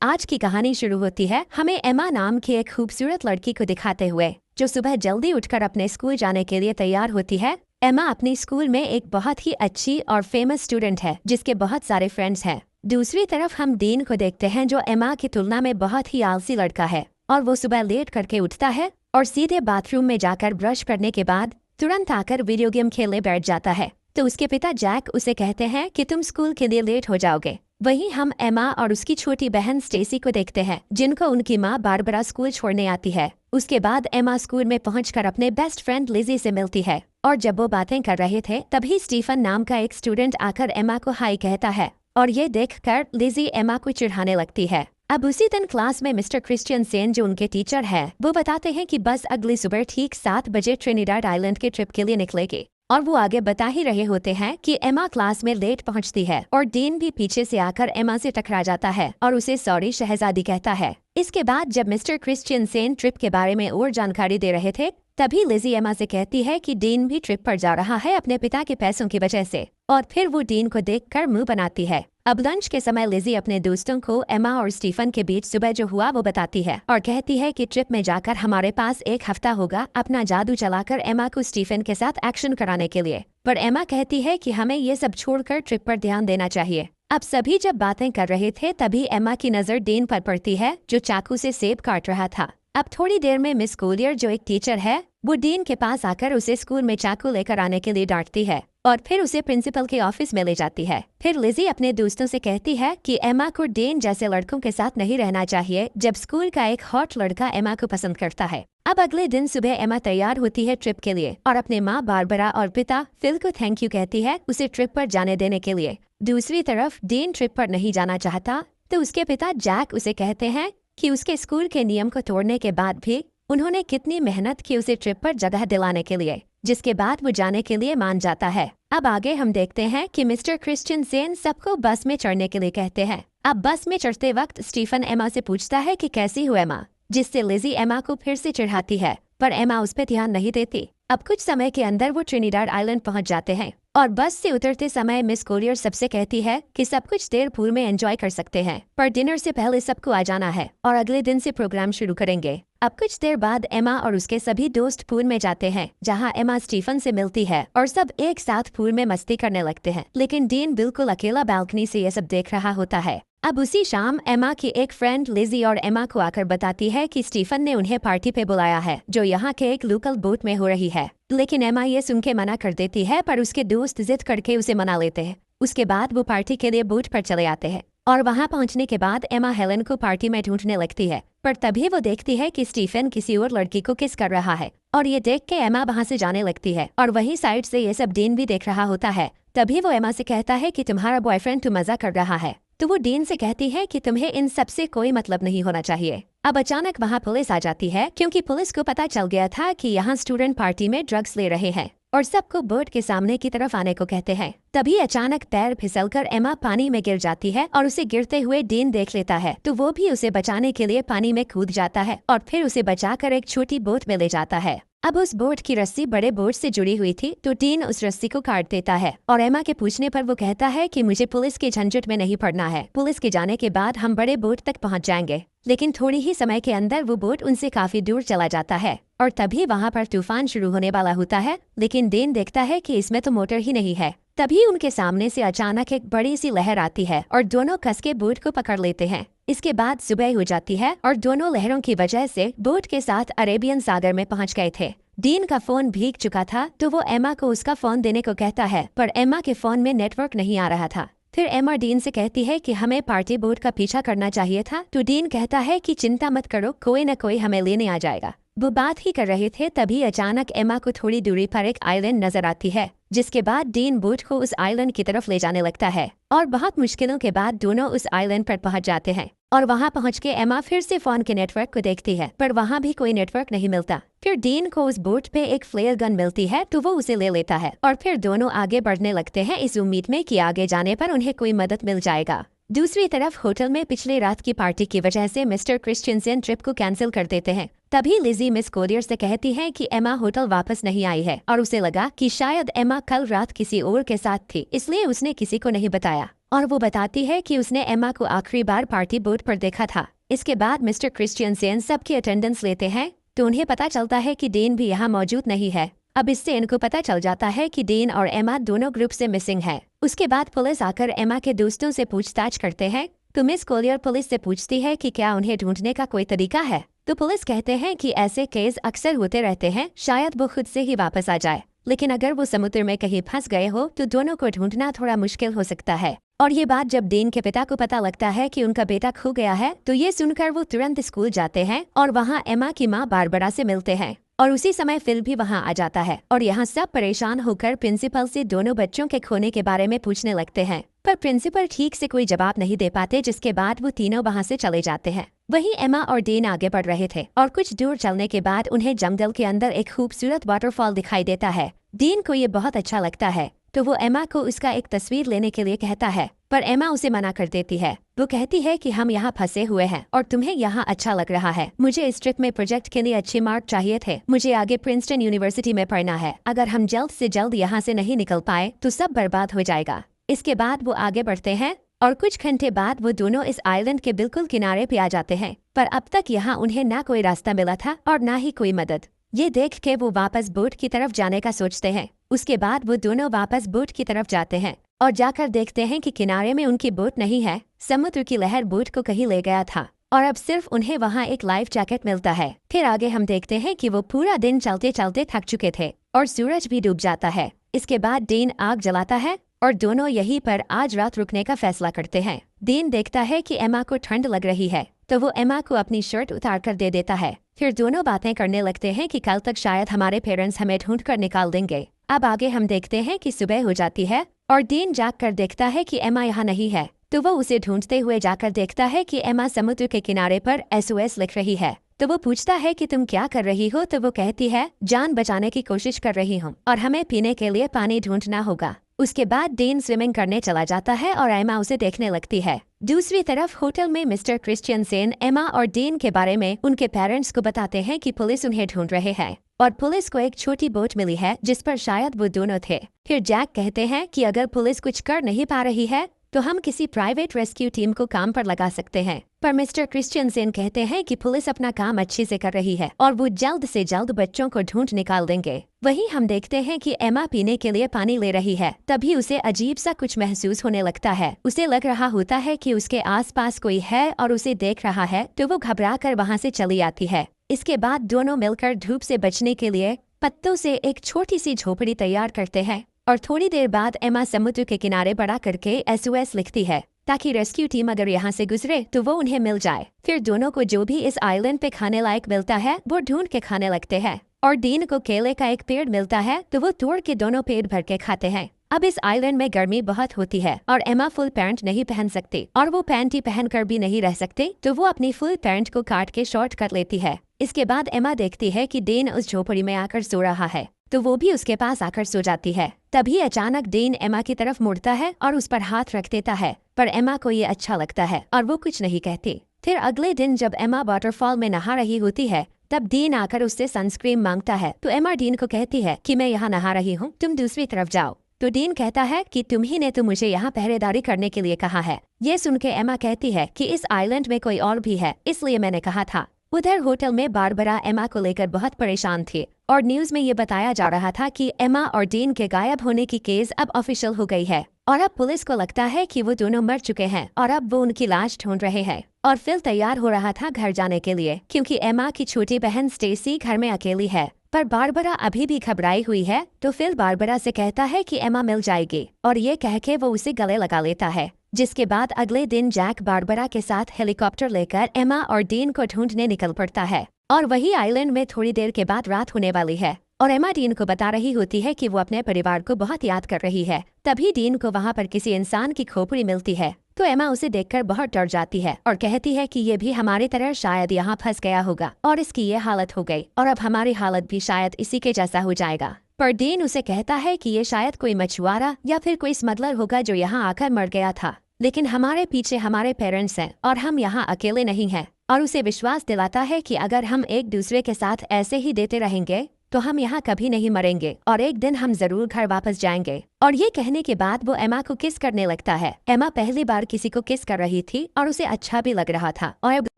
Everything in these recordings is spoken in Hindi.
आज की कहानी शुरू होती है हमें एमा नाम की एक खूबसूरत लड़की को दिखाते हुए, जो सुबह जल्दी उठकर अपने स्कूल जाने के लिए तैयार होती है। एमा अपने स्कूल में एक बहुत ही अच्छी और फेमस स्टूडेंट है, जिसके बहुत सारे फ्रेंड्स हैं। दूसरी तरफ हम डीन को देखते हैं, जो एमा की तुलना में बहुत ही आलसी लड़का है और वो सुबह लेट करके उठता है और सीधे बाथरूम में जाकर ब्रश करने के बाद तुरंत आकर वीडियो गेम खेलने बैठ जाता है। तो उसके पिता जैक उसे कहते हैं कि तुम स्कूल के लिए लेट हो जाओगे। वहीं हम एमा और उसकी छोटी बहन स्टेसी को देखते हैं, जिनको उनकी माँ बारबरा स्कूल छोड़ने आती है। उसके बाद एमा स्कूल में पहुंचकर अपने बेस्ट फ्रेंड लिजी से मिलती है और जब वो बातें कर रहे थे तभी स्टीफन नाम का एक स्टूडेंट आकर एमा को हाई कहता है और ये देखकर लिजी एमा को चिढ़ाने लगती है। अब उसी दिन क्लास में मिस्टर क्रिश्चियनसेन, जो उनके टीचर है, वो बताते हैं कि बस अगली सुबह ठीक 7 बजे ट्रिनिडाड आइलैंड के ट्रिप के लिए निकलेगी। और वो आगे बता ही रहे होते हैं कि एमा क्लास में लेट पहुंचती है और डीन भी पीछे से आकर एमा से टकरा जाता है और उसे सॉरी शहजादी कहता है। इसके बाद जब मिस्टर क्रिश्चियनसेन ट्रिप के बारे में और जानकारी दे रहे थे, तभी लिजी एमा से कहती है कि डीन भी ट्रिप पर जा रहा है अपने पिता के पैसों की वजह से, और फिर वो डीन को देखकर मुंह बनाती है। अब लंच के समय लिजी अपने दोस्तों को एमा और स्टीफन के बीच सुबह जो हुआ वो बताती है और कहती है कि ट्रिप में जाकर हमारे पास 1 हफ्ता होगा अपना जादू चलाकर एमा को स्टीफन के साथ एक्शन कराने के लिए। पर एमा कहती है कि हमें ये सब छोड़कर ट्रिप पर ध्यान देना चाहिए। अब सभी जब बातें कर रहे थे तभी एमा की नजर डीन पर पड़ती है, जो चाकू से सेब काट रहा था। अब थोड़ी देर में मिस कोलियर, जो एक टीचर है, वो डीन के पास आकर उसे स्कूल में चाकू लेकर आने के लिए डांटती है और फिर उसे प्रिंसिपल के ऑफिस में ले जाती है। फिर लिजी अपने दोस्तों से कहती है कि एमा को डीन जैसे लड़कों के साथ नहीं रहना चाहिए, जब स्कूल का एक हॉट लड़का एमा को पसंद करता है। अब अगले दिन सुबह एमा तैयार होती है ट्रिप के लिए और अपने माँ बारबरा और पिता फिल को थैंक यू कहती है उसे ट्रिप पर जाने देने के लिए। दूसरी तरफ डीन ट्रिप पर नहीं जाना चाहता, तो उसके पिता जैक उसे कहते हैं कि उसके स्कूल के नियम को तोड़ने के बाद भी उन्होंने कितनी मेहनत की उसे ट्रिप पर जगह दिलाने के लिए, जिसके बाद वो जाने के लिए मान जाता है। अब आगे हम देखते हैं कि मिस्टर क्रिश्चियनसेन सबको बस में चढ़ने के लिए कहते हैं। अब बस में चढ़ते वक्त स्टीफन एमा से पूछता है कि कैसी हो एमा, जिससे लिजी एमा को फिर से चिढ़ाती है, पर एमा उस पर ध्यान नहीं देती। अब कुछ समय के अंदर वो ट्रिनिडाड आइलैंड पहुंच जाते हैं और बस से उतरते समय मिस कोलियर सबसे कहती है कि सब कुछ देर पूल में एंजॉय कर सकते हैं, पर डिनर से पहले सबको आ जाना है और अगले दिन से प्रोग्राम शुरू करेंगे। अब कुछ देर बाद एमा और उसके सभी दोस्त पूल में जाते हैं, जहां एमा स्टीफन से मिलती है और सब एक साथ पूल में मस्ती करने लगते हैं। लेकिन डीन बिल्कुल अकेला बालकनी से ये सब देख रहा होता है। अब उसी शाम एमा की एक फ्रेंड लिजी और एमा को आकर बताती है कि स्टीफन ने उन्हें पार्टी पे बुलाया है, जो यहाँ के एक लोकल बोट में हो रही है। लेकिन एमा ये सुन के मना कर देती है, पर उसके दोस्त जिद करके उसे मना लेते हैं। उसके बाद वो पार्टी के लिए बोट पर चले आते हैं और वहां पहुंचने के बाद एमा हेलन को पार्टी में ढूंढने लगती है, पर तभी वो देखती है कि स्टीफन किसी और लड़की को किस कर रहा है और ये देख के एमा वहां से जाने लगती है और वही साइड से ये सब डीन भी देख रहा होता है। तभी वो एमा से कहता है कि तुम्हारा बॉयफ्रेंड तो मजा कर रहा है, तो वो डीन से कहती है कि तुम्हें इन सब से कोई मतलब नहीं होना चाहिए। अब अचानक वहाँ पुलिस आ जाती है, क्योंकि पुलिस को पता चल गया था कि यहाँ स्टूडेंट पार्टी में ड्रग्स ले रहे हैं और सबको बोट के सामने की तरफ आने को कहते हैं। तभी अचानक पैर फिसलकर एमा पानी में गिर जाती है और उसे गिरते हुए डीन देख लेता है, तो वो भी उसे बचाने के लिए पानी में कूद जाता है और फिर उसे बचाकर एक छोटी बोट में ले जाता है। अब उस बोट की रस्सी बड़े बोट से जुड़ी हुई थी, तो डीन उस रस्सी को काट देता है और एमा के पूछने पर वो कहता है कि मुझे पुलिस के झंझट में नहीं पड़ना है, पुलिस के जाने के बाद हम बड़े बोट तक पहुंच जाएंगे। लेकिन थोड़ी ही समय के अंदर वो बोट उनसे काफी दूर चला जाता है और तभी वहाँ पर तूफान शुरू होने वाला होता है। लेकिन डीन देखता है कि इसमें तो मोटर ही नहीं है। तभी उनके सामने से अचानक एक बड़ी सी लहर आती है और दोनों कस के बोट को पकड़ लेते हैं। इसके बाद सुबह हो जाती है और दोनों लहरों की वजह से बोट के साथ अरेबियन सागर में पहुंच गए थे। डीन का फोन भीग चुका था, तो वो एमा को उसका फोन देने को कहता है, पर एमा के फोन में नेटवर्क नहीं आ रहा था। फिर एमा डीन से कहती है कि हमें पार्टी बोट का पीछा करना चाहिए था, तो डीन कहता है कि चिंता मत करो, कोई न कोई हमें लेने आ जाएगा। वो बात ही कर रहे थे तभी अचानक एमा को थोड़ी दूरी पर एक आइलैंड नजर आती है, जिसके बाद डीन बोट को उस आइलैंड की तरफ ले जाने लगता है और बहुत मुश्किलों के बाद दोनों उस आइलैंड पर पहुंच जाते हैं। और वहां पहुंच के एमा फिर से फोन के नेटवर्क को देखती है, पर वहां भी कोई नेटवर्क नहीं मिलता। फिर डीन को उस बोट पे एक फ्लेयर गन मिलती है, तो वो उसे ले लेता है और फिर दोनों आगे बढ़ने लगते हैं, इस उम्मीद में कि आगे जाने पर उन्हें कोई मदद मिल जाएगा। दूसरी तरफ होटल में पिछले रात की पार्टी की वजह से मिस्टर क्रिश्चियनसेन ट्रिप को कैंसिल कर देते हैं। तभी लिजी मिस कोलियर से कहती है कि एमा होटल वापस नहीं आई है और उसे लगा कि शायद एमा कल रात किसी और के साथ थी, इसलिए उसने किसी को नहीं बताया। और वो बताती है कि उसने एमा को आखिरी बार पार्टी बोट पर देखा था। इसके बाद मिस्टर क्रिश्चियनसेन सबकी अटेंडेंस लेते हैं तो उन्हें पता चलता है कि डेन भी यहाँ मौजूद नहीं है। अब इससे इनको पता चल जाता है कि डेन और एमा दोनों ग्रुप से मिसिंग है। उसके बाद पुलिस आकर एमा के दोस्तों से पूछताछ करते हैं तो मिस कोलियर पुलिस से पूछती है कि क्या उन्हें ढूंढने का कोई तरीका है। तो पुलिस कहते हैं कि ऐसे केस अक्सर होते रहते हैं, शायद वो खुद से ही वापस आ जाए, लेकिन अगर वो समुद्र में कहीं फंस गए हो तो दोनों को ढूंढना थोड़ा मुश्किल हो सकता है। और ये बात जब डेन के पिता को पता लगता है कि उनका बेटा खो गया है तो ये सुनकर वो तुरंत स्कूल जाते हैं और वहाँ एमा की माँ बारबरा से मिलते हैं। और उसी समय फिल भी वहाँ आ जाता है और यहाँ सब परेशान होकर प्रिंसिपल से दोनों बच्चों के खोने के बारे में पूछने लगते हैं, पर प्रिंसिपल ठीक से कोई जवाब नहीं दे पाते, जिसके बाद वो तीनों वहाँ से चले जाते हैं। वहीं एमा और डेन आगे बढ़ रहे थे और कुछ दूर चलने के बाद उन्हें जंगल के अंदर एक खूबसूरत वाटरफॉल दिखाई देता है। डेन को ये बहुत अच्छा लगता है तो वो एमा को उसका एक तस्वीर लेने के लिए कहता है, पर एमा उसे मना कर देती है। वो कहती है कि हम यहाँ फंसे हुए हैं और तुम्हें यहाँ अच्छा लग रहा है। मुझे इस ट्रिप में प्रोजेक्ट के लिए अच्छे मार्क चाहिए थे। मुझे आगे प्रिंसटन यूनिवर्सिटी में पढ़ना है। अगर हम जल्द से जल्द यहाँ से नहीं निकल पाए तो सब बर्बाद हो जाएगा। इसके बाद वो आगे बढ़ते हैं और कुछ घंटे बाद वो दोनों इस आइलैंड के बिल्कुल किनारे पे आ जाते हैं, पर अब तक यहाँ उन्हें ना कोई रास्ता मिला था और ना ही कोई मदद। ये देख के वो वापस बोट की तरफ जाने का सोचते हैं। उसके बाद वो दोनों वापस बोट की तरफ जाते हैं और जाकर देखते हैं कि किनारे में उनकी बोट नहीं है। समुद्र की लहर बोट को कहीं ले गया था और अब सिर्फ उन्हें वहाँ एक लाइफ जैकेट मिलता है। फिर आगे हम देखते हैं कि वो पूरा दिन चलते चलते थक चुके थे और सूरज भी डूब जाता है। इसके बाद डेन आग जलाता है और दोनों यहीं पर आज रात रुकने का फैसला करते हैं। डेन देखता है कि एमा को ठंड लग रही है तो वो एमा को अपनी शर्ट उतार कर दे देता है। फिर दोनों बातें करने लगते हैं कि कल तक शायद हमारे पेरेंट्स हमें ढूंढ कर निकाल देंगे। अब आगे हम देखते हैं कि सुबह हो जाती है और डेन जाग कर देखता है कि एमा यहाँ नहीं है, तो वो उसे ढूंढते हुए जाकर देखता है कि एमा समुद्र के किनारे पर SOS लिख रही है। तो वो पूछता है कि तुम क्या कर रही हो, तो वो कहती है जान बचाने की कोशिश कर रही हूँ और हमें पीने के लिए पानी ढूंढना होगा। उसके बाद डेन स्विमिंग करने चला जाता है और एमा उसे देखने लगती है। दूसरी तरफ होटल में मिस्टर क्रिश्चियनसेन एमा और डेन के बारे में उनके पेरेंट्स को बताते हैं कि पुलिस उन्हें ढूंढ रहे हैं और पुलिस को एक छोटी बोट मिली है जिस पर शायद वो दोनों थे। फिर जैक कहते हैं कि अगर पुलिस कुछ कर नहीं पा रही है तो हम किसी प्राइवेट रेस्क्यू टीम को काम पर लगा सकते हैं, पर मिस्टर क्रिश्चियनसेन कहते हैं कि पुलिस अपना काम अच्छे से कर रही है और वो जल्द से जल्द बच्चों को ढूंढ निकाल देंगे। वहीं हम देखते हैं कि एमा पीने के लिए पानी ले रही है, तभी उसे अजीब सा कुछ महसूस होने लगता है। उसे लग रहा होता है कि उसके आसपास कोई है और उसे देख रहा है, तो वो घबरा कर वहाँ से चली आती है। इसके बाद दोनों मिलकर धूप से बचने के लिए पत्तों से एक छोटी सी झोपड़ी तैयार करते हैं और थोड़ी देर बाद एमा समुद्र के किनारे बड़ा करके SOS लिखती है ताकि रेस्क्यू टीम अगर यहाँ से गुजरे तो वो उन्हें मिल जाए। फिर दोनों को जो भी इस आइलैंड पे खाने लायक मिलता है वो ढूंढ के खाने लगते हैं और डेन को केले का एक पेड़ मिलता है तो वो तोड़ के दोनों पेट भर के खाते हैं। अब इस आइलैंड में गर्मी बहुत होती है और एमा फुल पैंट नहीं पहन सकती और वो पैंटी पहन कर भी नहीं रह सकते, तो वो अपनी फुल पैंट को काट के शॉर्ट कर लेती है। इसके बाद एमा देखती है कि डेन उस झोपड़ी में आकर सो रहा है तो वो भी उसके पास आकर सो जाती है। तभी अचानक डेन एमा की तरफ मुड़ता है और उस पर हाथ रख देता है, पर एमा को ये अच्छा लगता है और वो कुछ नहीं कहती। फिर अगले दिन जब एमा वाटरफॉल में नहा रही होती है तब डेन आकर उससे सनस्क्रीन मांगता है, तो एमा डेन को कहती है कि मैं यहाँ नहा रही हूँ, तुम दूसरी तरफ जाओ। तो डेन कहता है कि तुम ही ने तो मुझे यहाँ पहरेदारी करने के लिए कहा है। ये सुन के एमा कहती है कि इस आइलैंड में कोई और भी है, इसलिए मैंने कहा था। उधर होटल में बारबरा एमा को लेकर बहुत परेशान थी और न्यूज में ये बताया जा रहा था कि एमा और डेन के गायब होने की केस अब ऑफिशियल हो गई है और अब पुलिस को लगता है कि वो दोनों मर चुके हैं और अब वो उनकी लाश ढूंढ रहे हैं। और फिल तैयार हो रहा था घर जाने के लिए क्योंकि एमा की छोटी बहन स्टेसी घर में अकेली है, पर बारबरा अभी भी घबराई हुई है। तो फिल बारबरा से कहता है कि एमा मिल जाएगी और ये कह के वो उसे गले लगा लेता है। जिसके बाद अगले दिन जैक बारबरा के साथ हेलीकॉप्टर लेकर एमा और डेन को ढूंढने निकल पड़ता है और वही आइलैंड में थोड़ी देर के बाद रात होने वाली है और एमा डेन को बता रही होती है कि वो अपने परिवार को बहुत याद कर रही है। तभी डेन को वहाँ पर किसी इंसान की खोपड़ी मिलती है, तो एमा उसे देखकर बहुत डर जाती है और कहती है कि ये भी हमारी तरह शायद यहाँ फंस गया होगा और इसकी ये हालत हो गई और अब हमारी हालत भी शायद इसी के जैसा हो जाएगा। पर डेन उसे कहता है कि ये शायद कोई मछुआरा या फिर कोई स्मगलर होगा जो यहाँ आकर मर गया था, लेकिन हमारे पीछे हमारे पेरेंट्स हैं और हम यहाँ अकेले नहीं हैं। और उसे विश्वास दिलाता है कि अगर हम एक दूसरे के साथ ऐसे ही देते रहेंगे तो हम यहाँ कभी नहीं मरेंगे और एक दिन हम जरूर घर वापस जाएंगे। और ये कहने के बाद वो एमा को किस करने लगता है। एमा पहली बार किसी को किस कर रही थी और उसे अच्छा भी लग रहा था और अब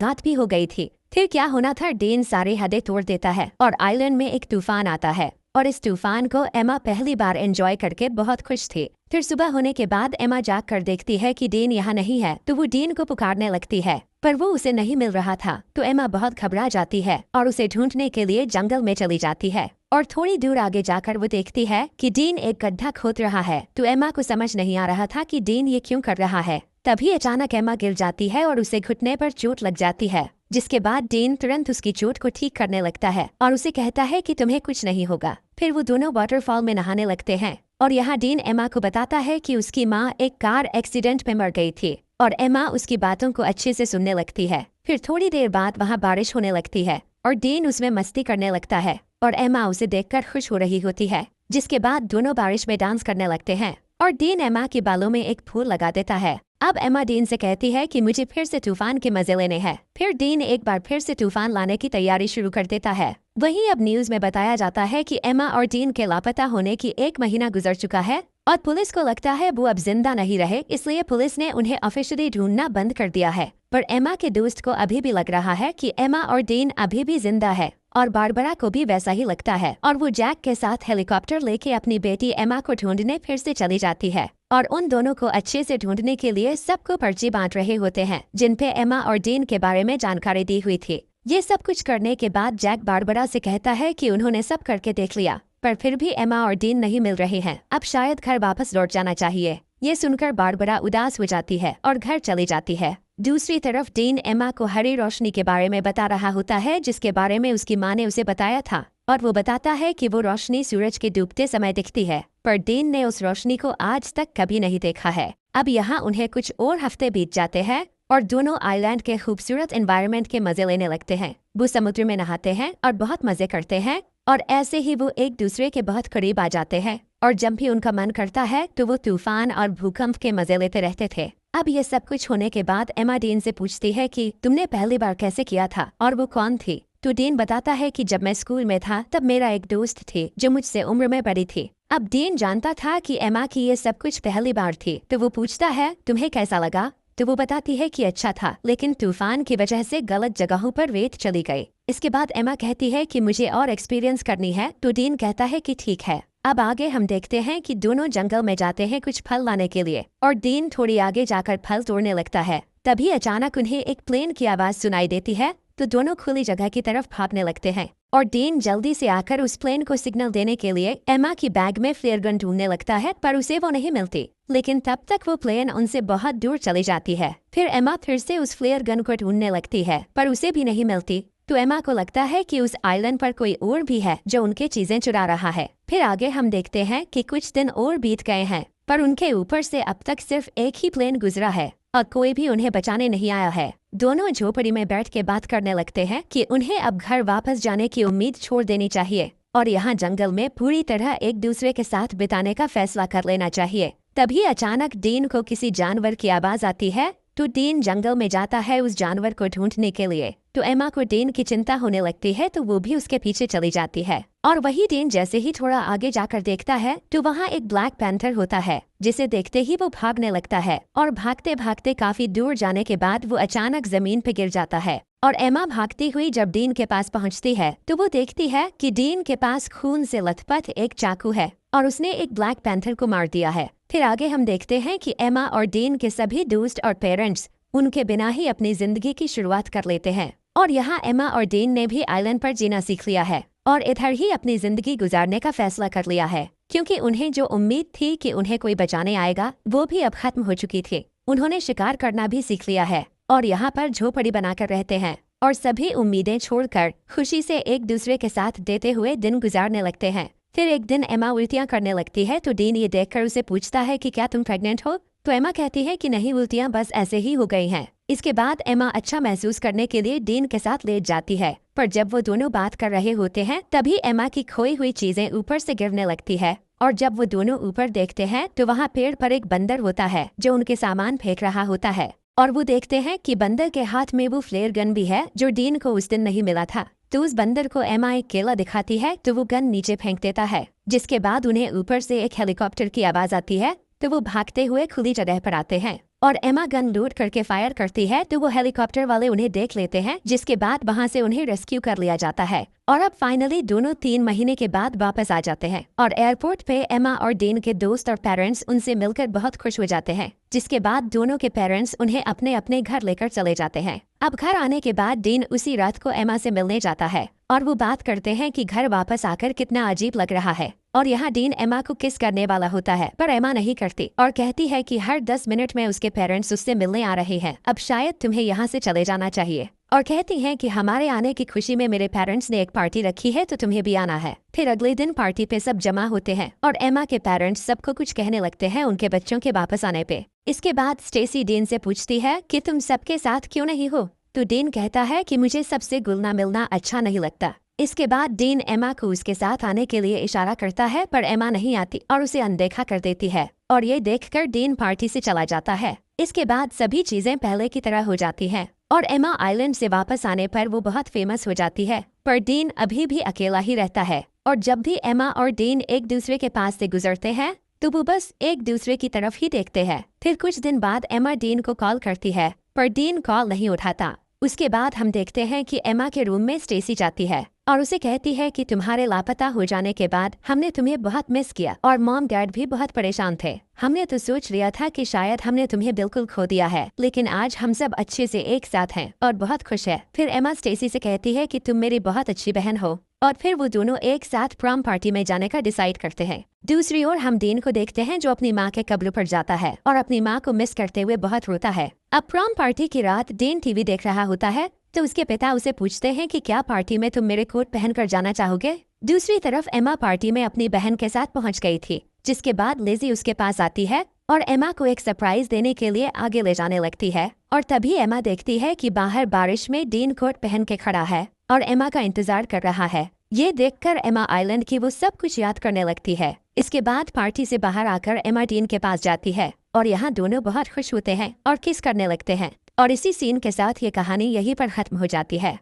रात भी हो गई थी। फिर क्या होना था, डीन सारे हदें तोड़ देता है और आइलैंड में एक तूफान आता है और इस तूफान को एमा पहली बार एंजॉय करके बहुत खुश थी। फिर सुबह होने के बाद एमा जाग कर देखती है कि डीन यहाँ नहीं है, तो वो डीन को पुकारने लगती है पर वो उसे नहीं मिल रहा था। तो एमा बहुत घबरा जाती है और उसे ढूंढने के लिए जंगल में चली जाती है और थोड़ी दूर आगे जाकर वो देखती है कि डीन एक गड्ढा खोद रहा है। तो एमा को समझ नहीं आ रहा था कि डीन ये क्यों कर रहा है। तभी अचानक एमा गिर जाती है और उसे घुटने पर चोट लग जाती है, जिसके बाद डीन तुरंत उसकी चोट को ठीक करने लगता है और उसे कहता है कि तुम्हें कुछ नहीं होगा। फिर वो दोनों वाटरफॉल में नहाने लगते हैं और यहाँ डीन एमा को बताता है कि उसकी माँ एक कार एक्सीडेंट में मर गई थी और एमा उसकी बातों को अच्छे से सुनने लगती है। फिर थोड़ी देर बाद वहाँ बारिश होने लगती है और डीन उसमें मस्ती करने लगता है और एमा उसे देखकर खुश हो रही होती है, जिसके बाद दोनों बारिश में डांस करने लगते हैं और डीन एमा के बालों में एक फूल लगा देता है। अब एमा डीन से कहती है कि मुझे फिर से तूफान के मजे लेने हैं। फिर डीन एक बार फिर से तूफान लाने की तैयारी शुरू कर देता है। वहीं अब न्यूज में बताया जाता है कि एमा और डीन के लापता होने की 1 महीना गुजर चुका है और पुलिस को लगता है वो अब जिंदा नहीं रहे, इसलिए पुलिस ने उन्हें ऑफिशियली ढूंढना बंद कर दिया है। पर एमा के दोस्त को अभी भी लग रहा है कि एमा और डीन अभी भी जिंदा है और बारबरा को भी वैसा ही लगता है और वो जैक के साथ हेलीकॉप्टर लेके अपनी बेटी एमा को ढूंढने फिर से चली जाती है और उन दोनों को अच्छे से ढूंढने के लिए सबको पर्ची बांट रहे होते हैं जिन पे एमा और डीन के बारे में जानकारी दी हुई थी। ये सब कुछ करने के बाद जैक बारबरा से कहता है कि उन्होंने सब करके देख लिया पर फिर भी एमा और डीन नहीं मिल रहे हैं, अब शायद घर वापस लौट जाना चाहिए। ये सुनकर बारबरा उदास हो जाती है और घर चली जाती है। दूसरी तरफ डीन एमा को हरी रोशनी के बारे में बता रहा होता है, जिसके बारे में उसकी माँ ने उसे बताया था और वो बताता है कि वो रोशनी सूरज के डूबते समय दिखती है, पर डीन ने उस रोशनी को आज तक कभी नहीं देखा है। अब यहाँ उन्हें कुछ और हफ्ते बीत जाते हैं और दोनों आइलैंड के खूबसूरत एनवायरनमेंट के मजे लेने लगते हैं। वो समुद्र में नहाते हैं और बहुत मजे करते हैं और ऐसे ही वो एक दूसरे के बहुत करीब आ जाते हैं और जब भी उनका मन करता है तो वो तूफान और भूकंप के मजे लेते रहते थे। अब ये सब कुछ होने के बाद एमा डीन से पूछती है कि तुमने पहली बार कैसे किया था और वो कौन थी। तो डीन बताता है कि जब मैं स्कूल में था तब मेरा एक दोस्त थी जो मुझसे उम्र में बड़ी थी। अब डीन जानता था कि एमा की ये सब कुछ पहली बार थी, तो वो पूछता है तुम्हें कैसा लगा। तो वो बताती है कि अच्छा था, लेकिन तूफान की वजह से गलत जगहों पर रेत चली गई। इसके बाद एमा कहती है कि मुझे और एक्सपीरियंस करनी है, तो डीन कहता है कि ठीक है। अब आगे हम देखते हैं कि दोनों जंगल में जाते हैं कुछ फल लाने के लिए और डीन थोड़ी आगे जाकर फल तोड़ने लगता है। तभी अचानक उन्हें एक प्लेन की आवाज सुनाई देती है, तो दोनों खुली जगह की तरफ भागने लगते हैं और डीन जल्दी से आकर उस प्लेन को सिग्नल देने के लिए एमा की बैग में फ्लेयर गन ढूंढने लगता है, पर उसे वो नहीं मिलती। लेकिन तब तक वो प्लेन उनसे बहुत दूर चली जाती है। फिर एमा फिर से उस फ्लेयर गन को ढूंढने लगती है, पर उसे भी नहीं मिलती। तो एमा को लगता है कि उस आइलैंड पर कोई और भी है जो उनके चीजें चुरा रहा है। फिर आगे हम देखते हैं कि कुछ दिन और बीत गए हैं, पर उनके ऊपर से अब तक सिर्फ एक ही प्लेन गुजरा है और कोई भी उन्हें बचाने नहीं आया है। दोनों झोपड़ी में बैठ के बात करने लगते हैं कि उन्हें अब घर वापस जाने की उम्मीद छोड़ देनी चाहिए और यहाँ जंगल में पूरी तरह एक दूसरे के साथ बिताने का फैसला कर लेना चाहिए। तभी अचानक डीन को किसी जानवर की आवाज आती है, तो डीन जंगल में जाता है उस जानवर को ढूंढने के लिए। तो एमा को डीन की चिंता होने लगती है, तो वो भी उसके पीछे चली जाती है और वही डीन जैसे ही थोड़ा आगे जाकर देखता है तो वहाँ एक ब्लैक पैंथर होता है, जिसे देखते ही वो भागने लगता है और भागते भागते काफी दूर जाने के बाद वो अचानक जमीन पे गिर जाता है। और एमा भागती हुई जब डीन के पास पहुँचती है तो वो देखती है कि डीन के पास खून से लथपथ एक चाकू है और उसने एक ब्लैक पैंथर को मार दिया है। फिर आगे हम देखते हैं कि एमा और डीन के सभी दोस्त और पेरेंट्स उनके बिना ही अपनी जिंदगी की शुरुआत कर लेते हैं और यहाँ एमा और डीन ने भी आइलैंड पर जीना सीख लिया है और इधर ही अपनी जिंदगी गुजारने का फैसला कर लिया है, क्योंकि उन्हें जो उम्मीद थी कि उन्हें कोई बचाने आएगा वो भी अब खत्म हो चुकी थी। उन्होंने शिकार करना भी सीख लिया है और यहाँ पर झोपड़ी बनाकर रहते हैं और सभी उम्मीदें छोड़कर खुशी से एक दूसरे के साथ देते हुए दिन गुजारने लगते हैं। फिर एक दिन एमा उल्टियाँ करने लगती है, तो डीन ये देखकर उसे पूछता है कि क्या तुम प्रेग्नेंट हो। तो एमा कहती है कि नहीं, उल्टियाँ बस ऐसे ही हो गई हैं। इसके बाद एमा अच्छा महसूस करने के लिए डीन के साथ लेट जाती है, पर जब वो दोनों बात कर रहे होते हैं तभी एमा की खोई हुई चीजें ऊपर से गिरने लगती है और जब वो दोनों ऊपर देखते हैं तो वहाँ पेड़ पर एक बंदर होता है जो उनके सामान फेंक रहा होता है और वो देखते हैं कि बंदर के हाथ में वो फ्लेयर गन भी है जो डीन को उस दिन नहीं मिला था। तो उस बंदर को एमा एक केला दिखाती है तो वो गन नीचे फेंक देता है, जिसके बाद उन्हें ऊपर से एक हेलीकॉप्टर की आवाज आती है तो वो भागते हुए खुली जगह पर आते हैं और एमा गन लोड करके फायर करती है तो वो हेलीकॉप्टर वाले उन्हें देख लेते हैं, जिसके बाद वहां से उन्हें रेस्क्यू कर लिया जाता है। और अब फाइनली दोनों 3 महीने के बाद वापस आ जाते हैं और एयरपोर्ट पे एमा और डेन के दोस्त और पेरेंट्स उनसे मिलकर बहुत खुश हो जाते हैं, जिसके बाद दोनों के पेरेंट्स उन्हें अपने अपने घर लेकर चले जाते हैं। अब घर आने के बाद डेन उसी रात को एमा से मिलने जाता है और वो बात करते हैं कि घर वापस आकर कितना अजीब लग रहा है। और यहाँ डेन एमा को किस करने वाला होता है पर एमा नहीं करती और कहती है कि हर 10 मिनट में उसके पेरेंट्स उससे मिलने आ रहे हैं, अब शायद तुम्हें यहाँ से चले जाना चाहिए। और कहती हैं कि हमारे आने की खुशी में मेरे पेरेंट्स ने एक पार्टी रखी है तो तुम्हें भी आना है। फिर अगले दिन पार्टी पे सब जमा होते हैं और एमा के पेरेंट्स सबको कुछ कहने लगते हैं उनके बच्चों के वापस आने पे। इसके बाद स्टेसी डेन से पूछती है कि तुम सबके साथ क्यों नहीं हो, तो डेन कहता है कि मुझे सबसे घुलना मिलना अच्छा नहीं लगता। इसके बाद डेन एमा को उसके साथ आने के लिए इशारा करता है पर एमा नहीं आती और उसे अनदेखा कर देती है और ये देखकर डेन पार्टी से चला जाता है। इसके बाद सभी चीजें पहले की तरह हो जाती हैं और एमा आइलैंड से वापस आने पर वो बहुत फेमस हो जाती है, पर डेन अभी भी अकेला ही रहता है और जब भी एमा और डेन एक दूसरे के पास से गुजरते हैं तो वो बस एक दूसरे की तरफ ही देखते हैं। फिर कुछ दिन बाद एमा डेन को कॉल करती है पर डेन कॉल नहीं उठाता। उसके बाद हम देखते हैं कि एमा के रूम में स्टेसी जाती है और उसे कहती है कि तुम्हारे लापता हो जाने के बाद हमने तुम्हें बहुत मिस किया और मॉम डैड भी बहुत परेशान थे। हमने तो सोच लिया था कि शायद हमने तुम्हें बिल्कुल खो दिया है, लेकिन आज हम सब अच्छे से एक साथ हैं और बहुत खुश है। फिर एमा स्टेसी से कहती है कि तुम मेरी बहुत अच्छी बहन हो और फिर वो दोनों एक साथ प्रॉम पार्टी में जाने का डिसाइड करते हैं। दूसरी ओर हम डेन को देखते हैं जो अपनी माँ के कब्र पर जाता है और अपनी माँ को मिस करते हुए बहुत रोता है। अब प्रॉम पार्टी की रात डेन टीवी देख रहा होता है तो उसके पिता उसे पूछते हैं कि क्या पार्टी में तुम मेरे कोट पहनकर जाना चाहोगे। दूसरी तरफ एमा पार्टी में अपनी बहन के साथ पहुंच गई थी, जिसके बाद लिज़ी उसके पास आती है और एमा को एक सरप्राइज देने के लिए आगे ले जाने लगती है। और तभी एमा देखती है कि बाहर बारिश में डेन कोट पहन के खड़ा है और एमा का इंतजार कर रहा है। ये देखकर एमा आइलैंड की वो सब कुछ याद करने लगती है। इसके बाद पार्टी से बाहर आकर एमा डेन के पास जाती है और यहाँ दोनों बहुत खुश होते हैं और किस करने लगते हैं। और इसी सीन के साथ ये कहानी यहीं पर खत्म हो जाती है।